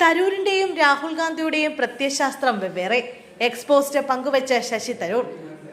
തരൂരിന്റെയും രാഹുൽ ഗാന്ധിയുടെയും പ്രത്യയശാസ്ത്രം വെവ്വേറെ. എക്സ്പോസ്റ്റ് പങ്കുവെച്ച് ശശി തരൂർ.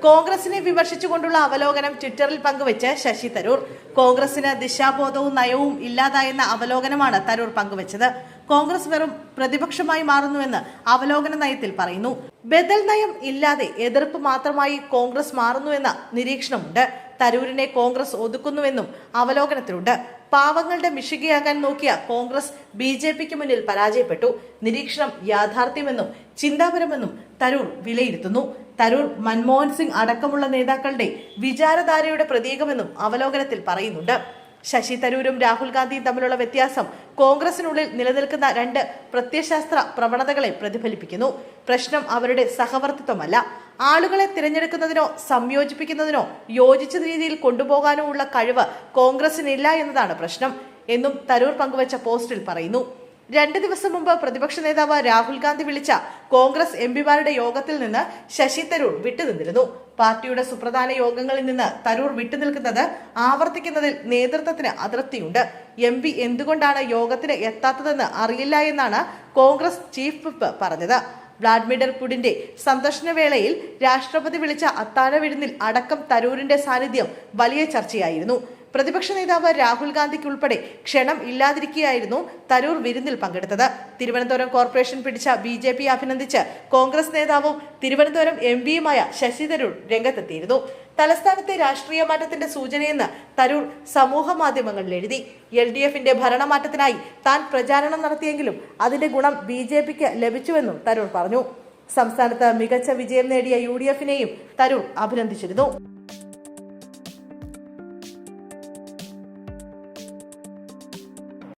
കോൺഗ്രസിനെ വിമർശിച്ചുകൊണ്ടുള്ള അവലോകനം ട്വിറ്ററിൽ പങ്കുവെച്ച് ശശി തരൂർ. കോൺഗ്രസിന് ദിശാബോധവും നയവും ഇല്ലാതായെന്ന അവലോകനമാണ് തരൂർ പങ്കുവച്ചത്. കോൺഗ്രസ് വെറും പ്രതിപക്ഷമായി മാറുന്നുവെന്ന് അവലോകന നയത്തിൽ പറയുന്നു. ബദൽ നയം ഇല്ലാതെ എതിർപ്പ് മാത്രമായി കോൺഗ്രസ് മാറുന്നുവെന്ന നിരീക്ഷണമുണ്ട്. തരൂരിനെ കോൺഗ്രസ് ഒതുക്കുന്നുവെന്നും അവലോകനത്തിലുണ്ട്. പാവങ്ങളുടെ മിശികയാകാൻ നോക്കിയ കോൺഗ്രസ് BJPക്ക് മുന്നിൽ പരാജയപ്പെട്ടു. നിരീക്ഷണം യാഥാർത്ഥ്യമെന്നും ചിന്താപരമെന്നും തരൂർ വിലയിരുത്തുന്നു. തരൂർ മൻമോഹൻ സിംഗ് അടക്കമുള്ള നേതാക്കളുടെ വിചാരധാരയുടെ പ്രതീകമെന്നും അവലോകനത്തിൽ പറയുന്നുണ്ട്. ശശി തരൂരും രാഹുൽ ഗാന്ധിയും തമ്മിലുള്ള വ്യത്യാസം കോൺഗ്രസിനുള്ളിൽ നിലനിൽക്കുന്ന രണ്ട് പ്രത്യയശാസ്ത്ര പ്രവണതകളെ പ്രതിഫലിപ്പിക്കുന്നു. പ്രശ്നം അവരുടെ സഹവർത്തിത്വമല്ല, ആളുകളെ തിരഞ്ഞെടുക്കുന്നതിനോ സംയോജിപ്പിക്കുന്നതിനോ യോജിച്ച രീതിയിൽ കൊണ്ടുപോകാനോ ഉള്ള കഴിവ് കോൺഗ്രസിനില്ല എന്നതാണ് പ്രശ്നം എന്നും തരൂർ പങ്കുവച്ച പോസ്റ്റിൽ പറയുന്നു. 2 ദിവസം മുമ്പ് പ്രതിപക്ഷ നേതാവ് രാഹുൽ ഗാന്ധി വിളിച്ച കോൺഗ്രസ് MPമാരുടെ യോഗത്തിൽ നിന്ന് ശശി തരൂർ വിട്ടുനിന്നിരുന്നു. പാർട്ടിയുടെ സുപ്രധാന യോഗങ്ങളിൽ നിന്ന് തരൂർ വിട്ടുനിൽക്കുന്നത് ആവർത്തിക്കുന്നതിൽ നേതൃത്വത്തിന് അതൃപ്തിയുണ്ട്. MP എന്തുകൊണ്ടാണ് യോഗത്തിന് എത്താത്തതെന്ന് അറിയില്ല എന്നാണ് കോൺഗ്രസ് ചീഫ് വിപ്പ് പറഞ്ഞത്. വ്ളാഡിമിർ പുടിന്റെ സന്ദർശന വേളയിൽ രാഷ്ട്രപതി വിളിച്ച അത്താഴ വിരുന്നിൽ അടക്കം തരൂരിന്റെ സാന്നിധ്യം വലിയ ചർച്ചയായിരുന്നു. പ്രതിപക്ഷ നേതാവ് രാഹുൽ ഗാന്ധിക്ക് ഉൾപ്പെടെ ക്ഷണം ഇല്ലാതിരിക്കുകയായിരുന്നു തരൂർ വിരുന്നിൽ പങ്കെടുത്തത്. തിരുവനന്തപുരം കോർപ്പറേഷൻ പിടിച്ച BJP അഭിനന്ദിച്ച് കോൺഗ്രസ് നേതാവും തിരുവനന്തപുരം MPയുമായ ശശി തരൂർ രംഗത്തെത്തിയിരുന്നു. തലസ്ഥാനത്തെ രാഷ്ട്രീയ മാറ്റത്തിന്റെ സൂചനയെന്ന് തരൂർ സമൂഹ മാധ്യമങ്ങളിൽ എഴുതി. LDFന്റെ ഭരണമാറ്റത്തിനായി താൻ പ്രചാരണം നടത്തിയെങ്കിലും അതിന്റെ ഗുണം BJPക്ക് ലഭിച്ചുവെന്നും തരൂർ പറഞ്ഞു. സംസ്ഥാനത്ത് മികച്ച വിജയം നേടിയ UDFനെയും തരൂർ അഭിനന്ദിച്ചിരുന്നു.